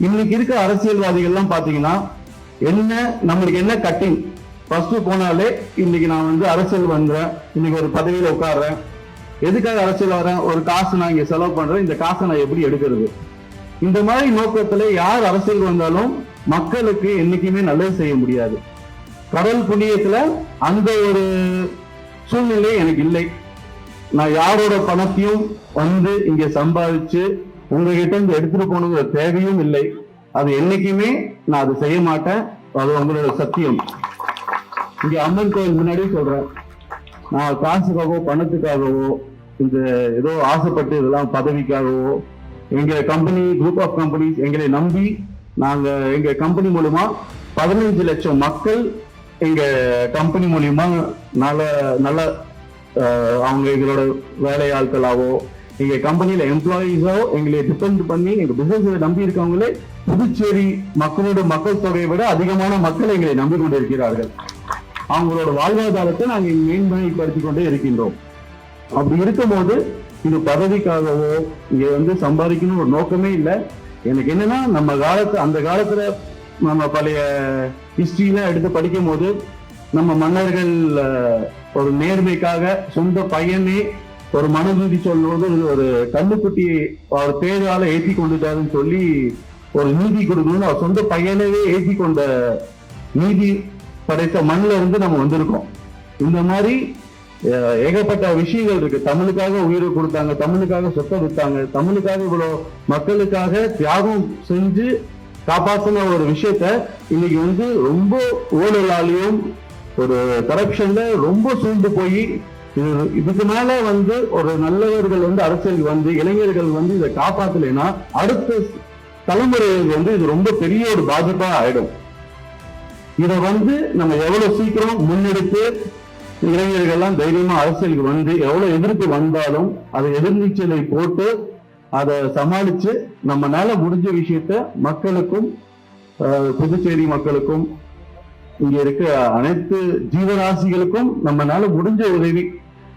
இன்னைக்கு இருக்க அரசியல்வாதிகள்லாம் பாத்தீங்கன்னா என்ன நம்மளுக்கு என்ன கட்டிங் ஃபர்ஸ்ட் போனாலே இன்னைக்கு நான் வந்து அரசியல் வந்தேன், இன்னைக்கு ஒரு பதவியில உட்கார்றேன், எதுக்காக அரசியல் வரேன், ஒரு காசு நான் இங்க செலவு பண்றேன், இந்த காசை நான் எப்படி எடுக்கிறது, இந்த மாதிரி நோக்கத்துல யார் அரசியல் வந்தாலும் மக்களுக்கு என்னைக்குமே நல்லது செய்ய முடியாது. கடல் புண்ணியத்துல அந்த ஒரு சூழ்நிலை எனக்கு இல்லை. நான் யாரோட பணத்தையும் வந்து இங்க சம்பாதிச்சு உங்ககிட்ட இருந்து எடுத்துட்டு போகணுங்கிற தேவையும் இல்லை. அது என்னைக்குமே நான் அதை செய்ய மாட்டேன். அது உங்களோட சத்தியம். இங்க அம்மன் கோயில் முன்னாடியே சொல்றேன், நான் காசுக்காகவோ பணத்துக்காகவோ இந்த ஏதோ ஆசைப்பட்டு இதெல்லாம் பதவிக்காகவோ எங்க கம்பெனி குரூப் ஆஃப் கம்பெனிஸ் எங்களை நம்பி நாங்க எங்க கம்பெனி மூலமா 15 லட்சம் மக்கள் எங்க கம்பெனி மூலியமா நல்ல நல்ல அவங்க எங்களோட வேலையாட்களாவோ எங்க கம்பெனியில எம்ப்ளாயீஸோ எங்களை டிபெண்ட் பண்ணி எங்க பிசினஸ் நம்பி இருக்கவங்களே புதுச்சேரி மக்களோட மக்கள் தொகையை விட அதிகமான மக்கள் எங்களை நம்பி கொண்டு இருக்கிறார்கள். அவங்களோட வாழ்வாதாரத்தை நாங்கள் மேன்மைப்படுத்தி கொண்டே இருக்கின்றோம். அப்படி இருக்கும்போது இது பதவிக்காகவோ இங்க வந்து சம்பாதிக்கணும் ஒரு நோக்கமே இல்லை. எனக்கு என்னன்னா நம்ம அந்த காலத்துல நம்ம பழைய ஹிஸ்டரிலாம் எடுத்து படிக்கும் போது நம்ம மன்னர்கள் ஒரு நேர்மைக்காக சொந்த பையனே ஒரு மனநீதி சொல்லும்போது ஒரு கண்ணுக்குட்டி அவர் தேர்வால ஏற்றி கொண்டுட்டாருன்னு சொல்லி ஒரு நீதி கொடுக்கணும்னு அவர் சொந்த பையனவே ஏற்றி கொண்ட நீதி படைத்த மண்ணில இருந்து நம்ம வந்திருக்கோம். இந்த மாதிரி ஏகப்பட்ட விஷயங்கள் இருக்கு. தமிழுக்காக உயிரை கொடுத்தாங்க, தமிழுக்காக சொத்தை விட்டாங்க, தமிழுக்காக இவ்வளவு மக்களுக்காக தியாகம் செஞ்சு காப்பாற்றின ஒரு விஷயத்த இன்னைக்கு வந்து ரொம்ப ஊழலாலையும் ஒரு கரப்ஷன்ல ரொம்ப சூழ்ந்து போய் இதுக்கு மேல வந்து ஒரு நல்லவர்கள் வந்து அரசியல் வந்து இளைஞர்கள் வந்து இதை காப்பாத்தலைன்னா அடுத்த தலைமுறைகளுக்கு வந்து இது ரொம்ப பெரிய ஒரு பாதிப்பா ஆயிடும். இதை வந்து நம்ம எவ்வளவு சீக்கிரம் முன்னெடுத்து இளைஞர்கள்லாம் தைரியமா அரசியலுக்கு வந்து எவ்வளவு எதிர்ப்பு வந்தாலும் அதை எதிர்நீச்சலை போட்டு அதை சமாளிச்சு நம்மளால முடிஞ்ச விஷயத்த மக்களுக்கும் புதுச்சேரி மக்களுக்கும் இங்க இருக்க அனைத்து ஜீவராசிகளுக்கும் நம்மளால முடிஞ்ச உதவி